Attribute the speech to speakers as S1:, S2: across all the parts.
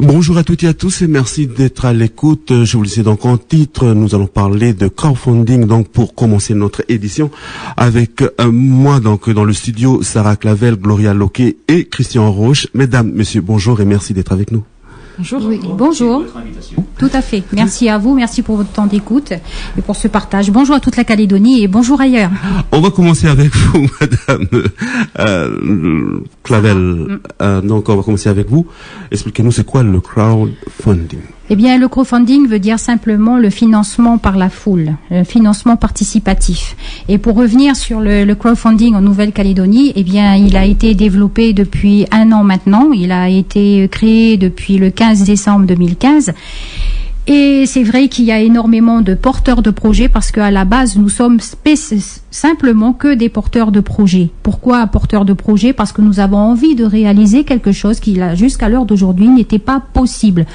S1: Bonjour à toutes et à tous et merci d'être à l'écoute. Je vous le disais donc en titre, nous allons parler de crowdfunding donc pour commencer notre édition avec moi donc dans le studio Sarah Clavel, Gloria Loquet et Christian Roche. Mesdames, messieurs, bonjour et merci d'être avec nous.
S2: Bonjour. Oui, bonjour. Tout à fait. Merci à vous, merci pour votre temps d'écoute et pour ce partage. Bonjour à toute la Calédonie et bonjour ailleurs.
S1: On va commencer avec vous, Madame Clavel. Donc on va commencer avec vous. Expliquez-nous c'est quoi le crowdfunding.
S2: Eh bien, le crowdfunding veut dire simplement le financement par la foule, le financement participatif. Et pour revenir sur le crowdfunding en Nouvelle-Calédonie, eh bien, il a été développé depuis 1 an maintenant. Il a été créé depuis le 15 décembre 2015. Et c'est vrai qu'il y a énormément de porteurs de projets parce qu'à la base, nous sommes simplement que des porteurs de projets. Pourquoi porteurs de projets? Parce que nous avons envie de réaliser quelque chose qui, jusqu'à l'heure d'aujourd'hui, n'était pas possible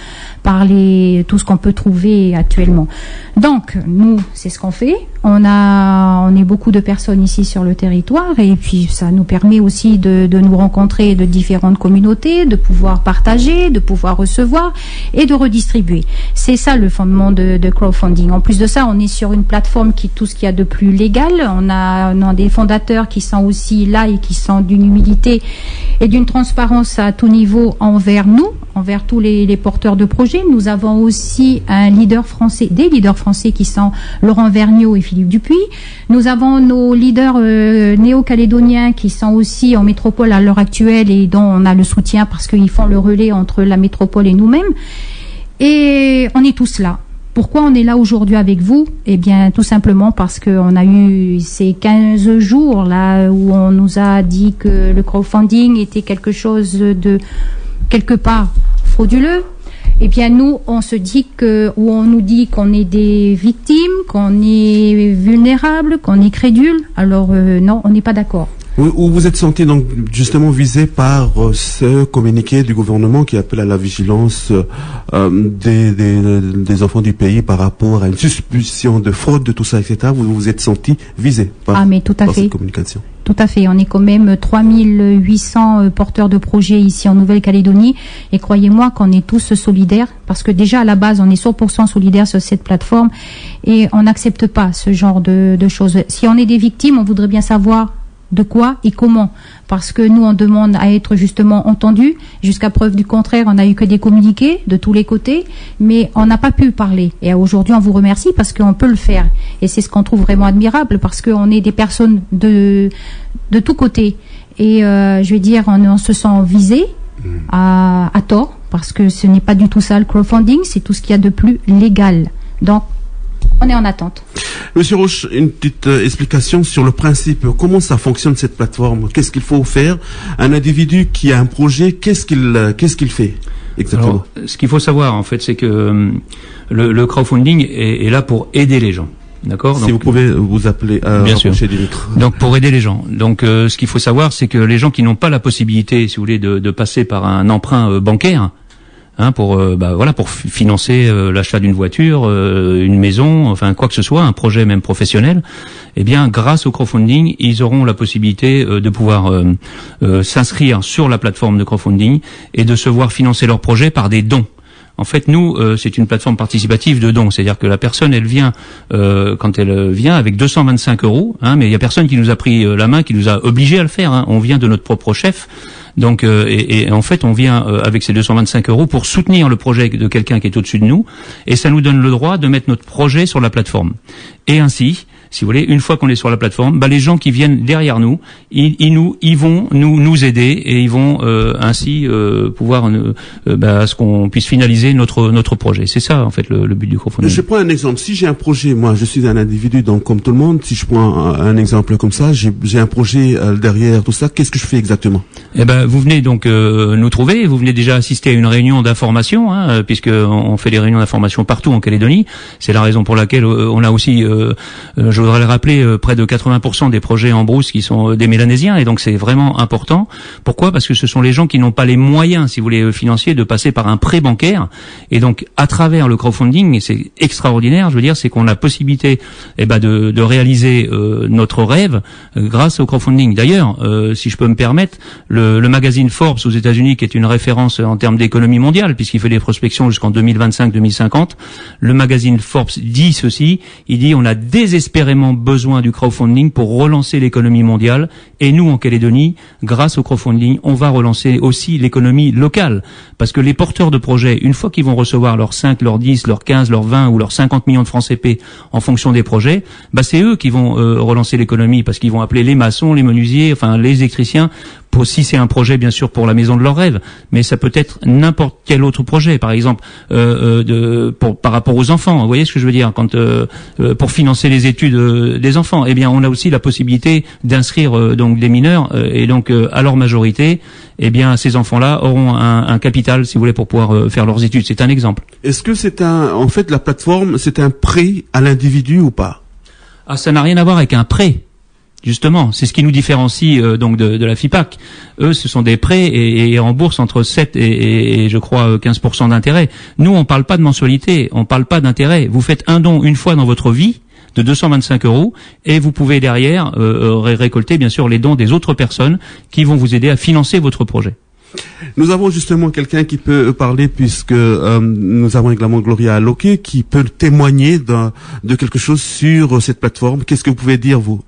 S2: par tout ce qu'on peut trouver actuellement. Donc, nous, c'est ce qu'on fait. On est beaucoup de personnes ici sur le territoire et puis ça nous permet aussi de nous rencontrer de différentes communautés, de pouvoir partager, de pouvoir recevoir et de redistribuer. C'est ça le fondement de crowdfunding. En plus de ça, on est sur une plateforme qui tout ce qu'il y a de plus légal. On a des fondateurs qui sont aussi là et qui sont d'une humilité et d'une transparence à tout niveau envers nous, envers tous les porteurs de projets. Nous avons aussi des leaders français qui sont Laurent Vergniaud et Philippe Dupuis. Nous avons nos leaders néo-calédoniens qui sont aussi en métropole à l'heure actuelle et dont on a le soutien parce qu'ils font le relais entre la métropole et nous-mêmes. Et on est tous là. Pourquoi on est là aujourd'hui avec vous? Eh bien, tout simplement parce qu'on a eu ces 15 jours là où on nous a dit que le crowdfunding était quelque chose de quelque part frauduleux. Eh bien, nous, on se dit ou on nous dit qu'on est des victimes, qu'on est vulnérables, qu'on est crédules. Alors, non, on n'est pas d'accord.
S1: Ou vous êtes senti donc justement visé par ce communiqué du gouvernement qui appelle à la vigilance des enfants du pays par rapport à une suspicion de fraude, de tout ça, etc. Vous vous êtes senti visé par cette communication?
S2: Tout à fait. On est quand même 3800 porteurs de projets ici en Nouvelle-Calédonie. Et croyez-moi qu'on est tous solidaires parce que déjà à la base, on est 100% solidaires sur cette plateforme et on n'accepte pas ce genre de choses. Si on est des victimes, on voudrait bien savoir de quoi et comment. Parce que nous, on demande à être justement entendus. Jusqu'à preuve du contraire, on n'a eu que des communiqués de tous les côtés, mais on n'a pas pu parler. Et aujourd'hui, on vous remercie parce qu'on peut le faire. Et c'est ce qu'on trouve vraiment admirable parce qu'on est des personnes de tous côtés. Et je vais dire, on se sent visé à tort parce que ce n'est pas du tout ça le crowdfunding, c'est tout ce qu'il y a de plus légal. Donc, on est en attente.
S1: Monsieur Roche, une petite explication sur le principe. Comment ça fonctionne cette plateforme? Qu'est-ce qu'il faut faire? Un individu qui a un projet, qu'est-ce qu'il fait exactement?
S3: Alors, ce qu'il faut savoir en fait, c'est que le crowdfunding est là pour aider les gens. D'accord.
S1: Si vous pouvez vous appeler
S3: bien sûr.
S1: Du micro.
S3: Donc pour aider les gens. Donc ce qu'il faut savoir, c'est que les gens qui n'ont pas la possibilité, si vous voulez, de passer par un emprunt bancaire. Pour financer l'achat d'une voiture, une maison, enfin quoi que ce soit, un projet même professionnel. Eh bien, grâce au crowdfunding, ils auront la possibilité de pouvoir s'inscrire sur la plateforme de crowdfunding et de se voir financer leur projet par des dons. En fait, nous, c'est une plateforme participative de dons, c'est-à-dire que la personne, elle vient quand elle vient avec 225 €, mais il y a personne qui nous a pris la main, qui nous a obligés à le faire. On vient de notre propre chef. Donc, et en fait, on vient avec ces 225 € pour soutenir le projet de quelqu'un qui est au-dessus de nous, et ça nous donne le droit de mettre notre projet sur la plateforme. Et ainsi, si vous voulez, une fois qu'on est sur la plateforme, les gens qui viennent derrière nous, ils vont nous aider et ils vont ainsi pouvoir à ce qu'on puisse finaliser notre projet. C'est ça en fait le but du crowdfunding.
S1: Je prends un exemple. Si j'ai un projet, moi, je suis un individu, donc comme tout le monde. Si je prends un exemple comme ça, j'ai un projet derrière tout ça. Qu'est-ce que je fais exactement?
S3: Eh ben, vous venez donc nous trouver. Vous venez déjà assister à une réunion d'information, puisque on fait des réunions d'information partout en Calédonie. C'est la raison pour laquelle on a aussi, j'ose voudrais le rappeler, près de 80% des projets en brousse qui sont des Mélanésiens, et donc c'est vraiment important. Pourquoi ? Parce que ce sont les gens qui n'ont pas les moyens, si vous voulez, financiers, de passer par un prêt bancaire, et donc à travers le crowdfunding, et c'est extraordinaire, je veux dire, c'est qu'on a la possibilité de réaliser notre rêve grâce au crowdfunding. D'ailleurs, si je peux me permettre, le magazine Forbes aux États-Unis, qui est une référence en termes d'économie mondiale, puisqu'il fait des prospections jusqu'en 2025-2050, le magazine Forbes dit ceci, il dit on a désespérément besoin du crowdfunding pour relancer l'économie mondiale, et nous en Calédonie, grâce au crowdfunding, on va relancer aussi l'économie locale, parce que les porteurs de projets, une fois qu'ils vont recevoir leurs 5, leurs 10, leurs 15, leurs 20 ou leurs 50 millions de francs CP en fonction des projets, c'est eux qui vont relancer l'économie, parce qu'ils vont appeler les maçons, les menuisiers, enfin les électriciens, pour, si c'est un projet bien sûr pour la maison de leurs rêves, mais ça peut être n'importe quel autre projet, par exemple par rapport aux enfants. Vous voyez ce que je veux dire, quand pour financer les études des enfants, eh bien on a aussi la possibilité d'inscrire donc des mineurs et donc à leur majorité, eh bien ces enfants-là auront un capital, si vous voulez, pour pouvoir faire leurs études. C'est un exemple.
S1: Est-ce que c'est en fait la plateforme, c'est un prêt à l'individu ou pas?
S3: Ah, ça n'a rien à voir avec un prêt. Justement, c'est ce qui nous différencie donc de la FIPAC. Eux, ce sont des prêts et en bourse entre 7 et je crois 15% d'intérêt. Nous, on parle pas de mensualité, on parle pas d'intérêt. Vous faites un don une fois dans votre vie de 225 € et vous pouvez derrière récolter bien sûr les dons des autres personnes qui vont vous aider à financer votre projet.
S1: Nous avons justement quelqu'un qui peut parler, puisque nous avons également Gloria Aloké qui peut témoigner de quelque chose sur cette plateforme. Qu'est-ce que vous pouvez dire, vous?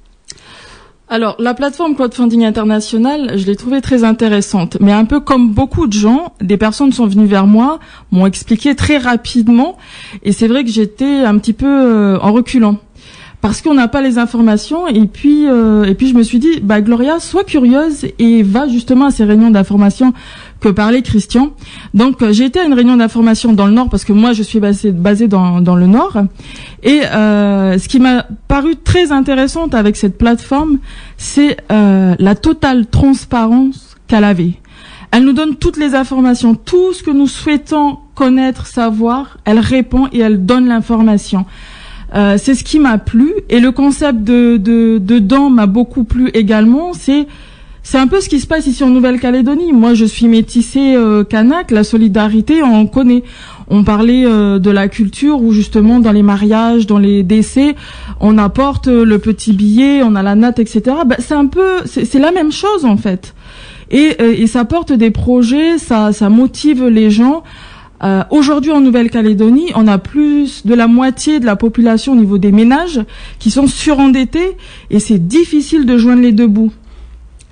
S4: Alors, la plateforme Crowdfunding International, je l'ai trouvée très intéressante. Mais un peu comme beaucoup de gens, des personnes sont venues vers moi, m'ont expliqué très rapidement. Et c'est vrai que j'étais un petit peu en reculant. Parce qu'on n'a pas les informations. Et puis je me suis dit, Gloria, sois curieuse et va justement à ces réunions d'information que parlait Christian. Donc, j'ai été à une réunion d'information dans le Nord, parce que moi, je suis basée dans le Nord. Et ce qui m'a paru très intéressant avec cette plateforme, c'est la totale transparence qu'elle avait. Elle nous donne toutes les informations, tout ce que nous souhaitons connaître, savoir. Elle répond et elle donne l'information. C'est ce qui m'a plu. Et le concept de don m'a beaucoup plu également. C'est un peu ce qui se passe ici en Nouvelle-Calédonie. Moi, je suis métissée kanak. La solidarité, on connaît. On parlait de la culture où justement dans les mariages, dans les décès, on apporte le petit billet, on a la natte, etc. C'est la même chose en fait. Et ça porte des projets, ça motive les gens. Aujourd'hui en Nouvelle-Calédonie, on a plus de la moitié de la population au niveau des ménages qui sont surendettés et c'est difficile de joindre les deux bouts.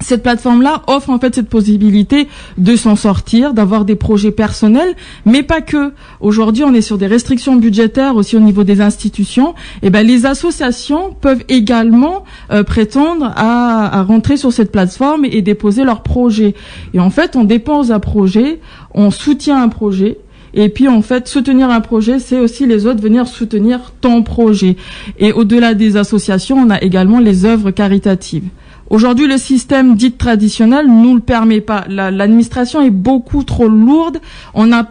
S4: Cette plateforme-là offre en fait cette possibilité de s'en sortir, d'avoir des projets personnels, mais pas que. Aujourd'hui, on est sur des restrictions budgétaires aussi au niveau des institutions. Et les associations peuvent également prétendre à rentrer sur cette plateforme et déposer leurs projets. Et en fait, on dépose un projet, on soutient un projet. Et puis, en fait, soutenir un projet, c'est aussi les autres venir soutenir ton projet. Et au-delà des associations, on a également les œuvres caritatives. Aujourd'hui, le système dit traditionnel nous le permet pas. L'administration est beaucoup trop lourde. On n'a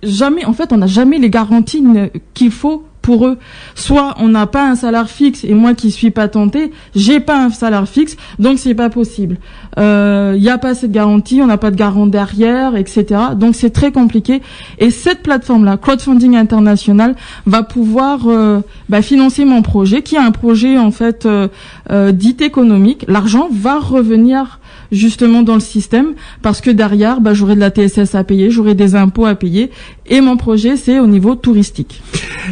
S4: jamais les garanties qu'il faut pour eux. Soit on n'a pas un salaire fixe et moi qui suis patentée, j'ai pas un salaire fixe, donc c'est pas possible. Y a pas cette garantie, on n'a pas de garant derrière, etc. Donc c'est très compliqué. Et cette plateforme-là, Crowdfunding International, va pouvoir financer mon projet, qui est un projet en fait dit économique. L'argent va revenir justement dans le système parce que derrière, j'aurai de la TSS à payer, j'aurai des impôts à payer et mon projet c'est au niveau touristique.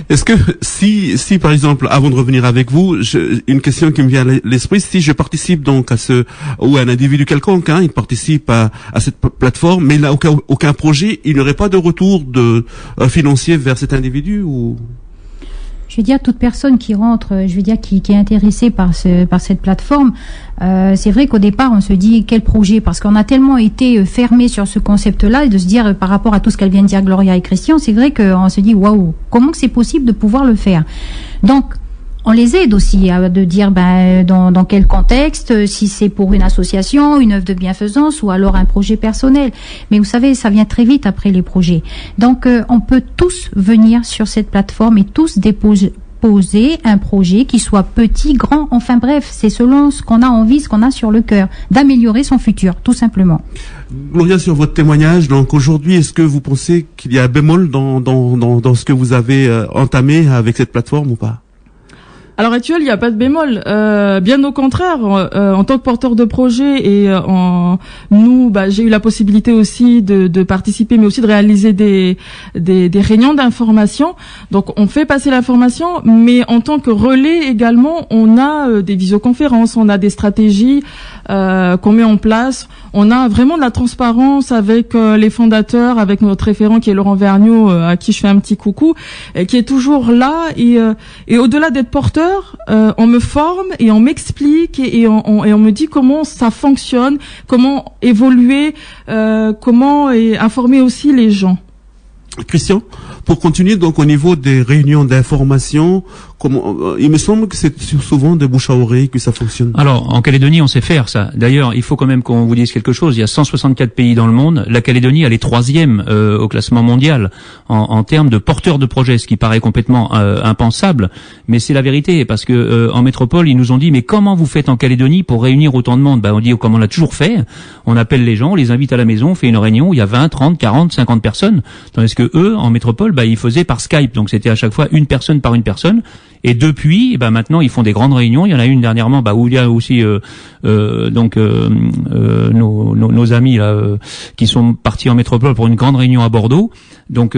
S1: Est-ce que si par exemple, avant de revenir avec vous, une question qui me vient à l'esprit, si je participe donc ou un individu quelconque, il participe à cette plateforme, mais il n'a aucun projet, il n'y aurait pas de retour financier vers cet individu ou?
S2: Je veux dire, toute personne qui rentre, qui est intéressée par cette plateforme, c'est vrai qu'au départ, on se dit quel projet, parce qu'on a tellement été fermé sur ce concept-là, et de se dire par rapport à tout ce qu'elle vient de dire Gloria et Christian, c'est vrai qu'on se dit waouh, comment que c'est possible de pouvoir le faire. Donc on les aide aussi à de dire dans quel contexte, si c'est pour une association, une œuvre de bienfaisance ou alors un projet personnel. Mais vous savez, ça vient très vite après les projets. Donc on peut tous venir sur cette plateforme et tous proposer un projet qui soit petit, grand, enfin bref, c'est selon ce qu'on a envie, ce qu'on a sur le cœur, d'améliorer son futur, tout simplement.
S1: Gloria, sur votre témoignage, donc aujourd'hui, est-ce que vous pensez qu'il y a un bémol dans ce que vous avez entamé avec cette plateforme ou pas?
S4: À l'heure actuelle, il n'y a pas de bémol. Bien au contraire, en tant que porteur de projet et j'ai eu la possibilité aussi de participer, mais aussi de réaliser des réunions d'information. Donc, on fait passer l'information, mais en tant que relais également, on a des visioconférences, on a des stratégies qu'on met en place. On a vraiment de la transparence avec les fondateurs, avec notre référent qui est Laurent Vergniaud, à qui je fais un petit coucou, qui est toujours là. Et au-delà d'être porteur, on me forme et on m'explique et on me dit comment ça fonctionne, comment évoluer, comment informer aussi les gens.
S1: Christian, pour continuer donc au niveau des réunions d'information, il me semble que c'est souvent de bouche à oreille que ça fonctionne.
S3: Alors, en Calédonie, on sait faire ça. D'ailleurs, il faut quand même qu'on vous dise quelque chose. Il y a 164 pays dans le monde. La Calédonie, elle est 3e au classement mondial en termes de porteurs de projets, ce qui paraît complètement impensable, mais c'est la vérité, parce que en métropole, ils nous ont dit, mais comment vous faites en Calédonie pour réunir autant de monde? On dit, comme on l'a toujours fait, on appelle les gens, on les invite à la maison, on fait une réunion où il y a 20, 30, 40, 50 personnes, tandis que eux, en métropole, ils faisaient par Skype, donc c'était à chaque fois une personne par une personne. Et depuis, maintenant, ils font des grandes réunions. Il y en a une dernièrement, où il y a aussi nos amis là qui sont partis en métropole pour une grande réunion à Bordeaux, donc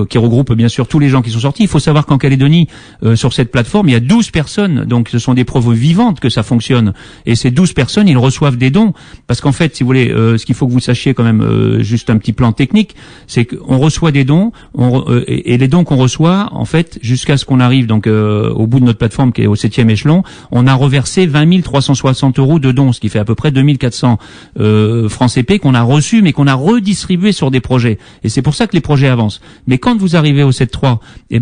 S3: qui regroupe bien sûr tous les gens qui sont sortis. Il faut savoir qu'en Calédonie, sur cette plateforme, il y a 12 personnes. Donc, ce sont des preuves vivantes que ça fonctionne. Et ces 12 personnes, ils reçoivent des dons, parce qu'en fait, si vous voulez, ce qu'il faut que vous sachiez quand même, juste un petit plan technique, c'est qu'on reçoit des dons, et les dons qu'on reçoit, en fait, jusqu'à ce qu'on arrive donc au bout de notre plateforme qui est au 7e échelon, on a reversé 20 360 € de dons, ce qui fait à peu près 2400 francs CP qu'on a reçus, mais qu'on a redistribués sur des projets. Et c'est pour ça que les projets avancent. Mais quand vous arrivez au 7.3,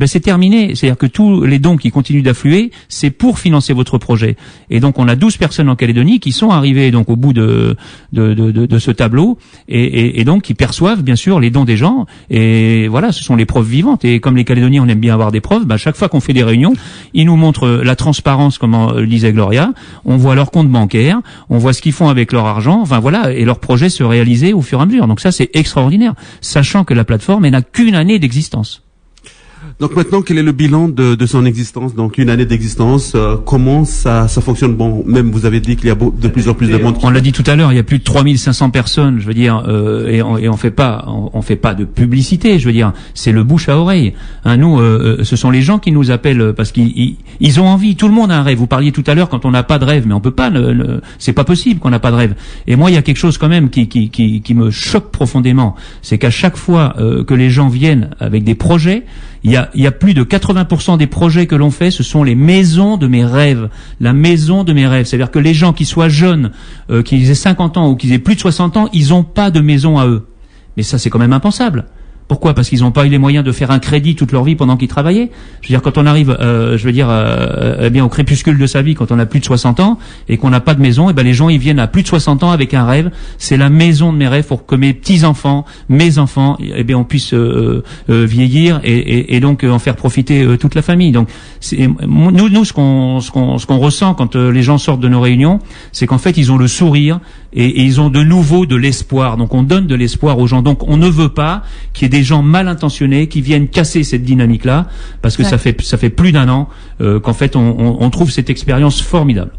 S3: c'est terminé. C'est-à-dire que tous les dons qui continuent d'affluer, c'est pour financer votre projet. Et donc on a 12 personnes en Calédonie qui sont arrivées donc au bout de ce tableau et donc qui perçoivent bien sûr les dons des gens. Et voilà, ce sont les preuves vivantes. Et comme les Calédoniens, on aime bien avoir des preuves, chaque fois qu'on fait des réunions, ils nous montrent la transparence, comme le disait Gloria. On voit leur compte bancaire, on voit ce qu'ils font avec leur argent, et leur projet se réaliser au fur et à mesure. Donc ça, c'est extraordinaire, sachant que la plateforme, elle n'a qu'une année d'existence.
S1: Donc maintenant, quel est le bilan de son existence? Donc une année d'existence, comment ça fonctionne? Bon, même vous avez dit qu'il y a de plus en plus de monde.
S3: On l'a dit tout à l'heure, il y a plus de 3500 personnes, je veux dire, et on fait pas de publicité, je veux dire, c'est le bouche à oreille. Nous, ce sont les gens qui nous appellent parce qu'ils ont envie. Tout le monde a un rêve. Vous parliez tout à l'heure quand on n'a pas de rêve, mais on peut pas. C'est pas possible qu'on n'a pas de rêve. Et moi, il y a quelque chose quand même qui me choque profondément, c'est qu'à chaque fois que les gens viennent avec des projets, il y a plus de 80% des projets que l'on fait, ce sont les maisons de mes rêves. La maison de mes rêves. C'est-à-dire que les gens qui soient jeunes, qu'ils aient 50 ans ou qu'ils aient plus de 60 ans, ils n'ont pas de maison à eux. Mais ça, c'est quand même impensable. Pourquoi? Parce qu'ils n'ont pas eu les moyens de faire un crédit toute leur vie pendant qu'ils travaillaient. Je veux dire, quand on arrive, au crépuscule de sa vie, quand on a plus de 60 ans et qu'on n'a pas de maison, les gens ils viennent à plus de 60 ans avec un rêve. C'est la maison de mes rêves pour que mes petits enfants, mes enfants, on puisse vieillir et donc en faire profiter toute la famille. Donc nous ce qu'on ressent quand les gens sortent de nos réunions, c'est qu'en fait ils ont le sourire et ils ont de nouveau de l'espoir. Donc on donne de l'espoir aux gens. Donc on ne veut pas qu'il y ait des gens mal intentionnés qui viennent casser cette dynamique-là, parce que ça fait plus d'un an qu'en fait on trouve cette expérience formidable.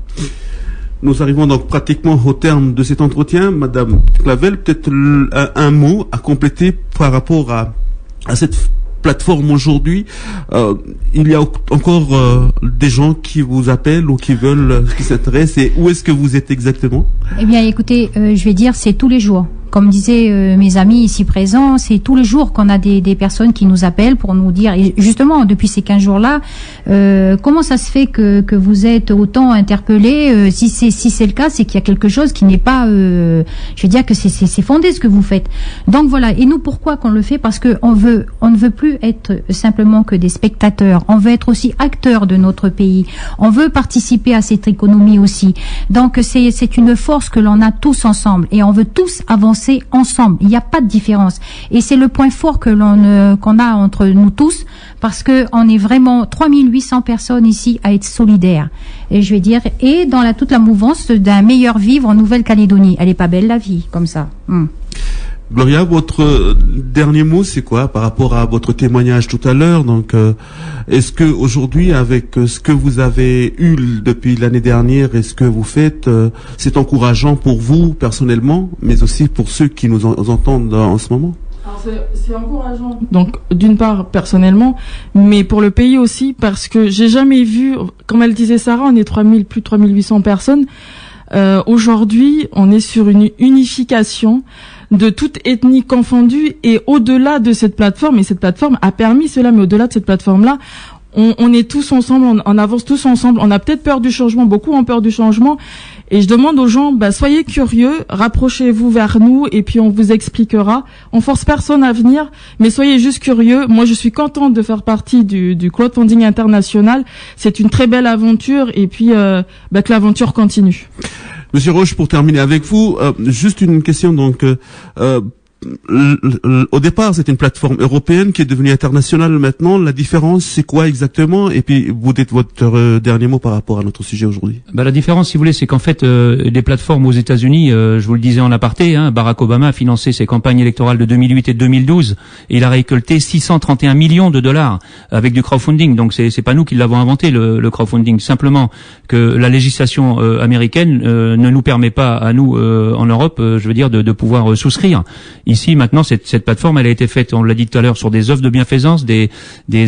S1: Nous arrivons donc pratiquement au terme de cet entretien. Madame Clavel, peut-être un mot à compléter par rapport à cette plateforme aujourd'hui. Il y a encore des gens qui vous appellent ou qui s'intéressent, et où est-ce que vous êtes exactement?
S2: Eh bien, écoutez, je vais dire, c'est tous les jours. Comme disaient mes amis ici présents, c'est tous les jours qu'on a des personnes qui nous appellent pour nous dire, et justement depuis ces 15 jours-là, comment ça se fait que vous êtes autant interpellés? Si c'est le cas, c'est qu'il y a quelque chose qui n'est pas, je veux dire que c'est fondé ce que vous faites. Donc voilà. Et nous, pourquoi qu'on le fait? Parce que on on ne veut plus être simplement que des spectateurs. On veut être aussi acteurs de notre pays. On veut participer à cette économie aussi. Donc c'est une force que l'on a tous ensemble et on veut tous avancer ensemble. Il n'y a pas de différence. Et c'est le point fort que qu'on a entre nous tous, parce que on est vraiment 3800 personnes ici à être solidaires. Et je vais dire, et dans toute la mouvance d'un meilleur vivre en Nouvelle-Calédonie. Elle est pas belle la vie, comme ça.
S1: Gloria, votre dernier mot, c'est quoi par rapport à votre témoignage tout à l'heure? Donc, est-ce que aujourd'hui, avec ce que vous avez eu depuis l'année dernière et ce que vous faites, c'est encourageant pour vous personnellement, mais aussi pour ceux qui nous entendent en ce moment?
S4: Alors c'est encourageant. Donc d'une part personnellement, mais pour le pays aussi, parce que j'ai jamais vu, comme elle disait Sarah, on est plus de 3800 personnes. Aujourd'hui, on est sur une unification de toute ethnie confondue, et au-delà de cette plateforme, et cette plateforme a permis cela, mais au-delà de cette plateforme-là, on est tous ensemble, on avance tous ensemble. On a peut-être peur du changement, beaucoup ont peur du changement, et je demande aux gens, soyez curieux, rapprochez-vous vers nous, et puis on vous expliquera. On force personne à venir, mais soyez juste curieux. Moi, je suis contente de faire partie du crowdfunding international. C'est une très belle aventure, et puis que l'aventure continue.
S1: Monsieur Roche, pour terminer avec vous, juste une question. Donc, au départ, c'est une plateforme européenne qui est devenue internationale maintenant. La différence, c'est quoi exactement? Et puis, vous dites votre dernier mot par rapport à notre sujet aujourd'hui.
S3: La différence, si vous voulez, c'est qu'en fait, les plateformes aux États-Unis, je vous le disais en aparté, Barack Obama a financé ses campagnes électorales de 2008 et de 2012, et il a récolté 631 millions de dollars avec du crowdfunding. Donc, c'est pas nous qui l'avons inventé, le crowdfunding. Simplement que la législation américaine ne nous permet pas à nous, en Europe, de pouvoir souscrire. Ici, maintenant, cette plateforme, elle a été faite, on l'a dit tout à l'heure, sur des œuvres de bienfaisance, des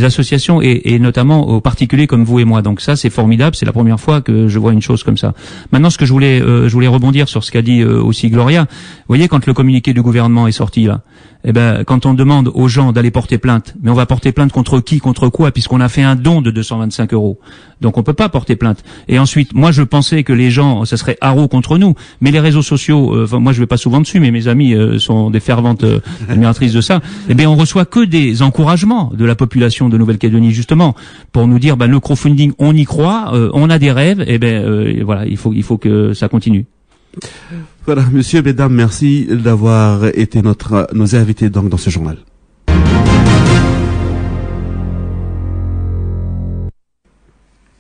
S3: associations et notamment aux particuliers comme vous et moi. Donc ça, c'est formidable. C'est la première fois que je vois une chose comme ça. Maintenant, ce que je voulais rebondir sur ce qu'a dit aussi Gloria. Vous voyez, quand le communiqué du gouvernement est sorti là, quand on demande aux gens d'aller porter plainte, mais on va porter plainte contre qui, contre quoi, puisqu'on a fait un don de 225 €. Donc on peut pas porter plainte. Et ensuite, moi je pensais que les gens, ça serait haro contre nous, mais les réseaux sociaux, moi je vais pas souvent dessus, mais mes amis sont des ferventes admiratrices de ça. On reçoit que des encouragements de la population de Nouvelle-Calédonie, justement, pour nous dire, le crowdfunding, on y croit, on a des rêves, voilà, il faut que ça continue.
S1: Voilà, monsieur, mesdames, merci d'avoir été nos invités donc dans ce journal.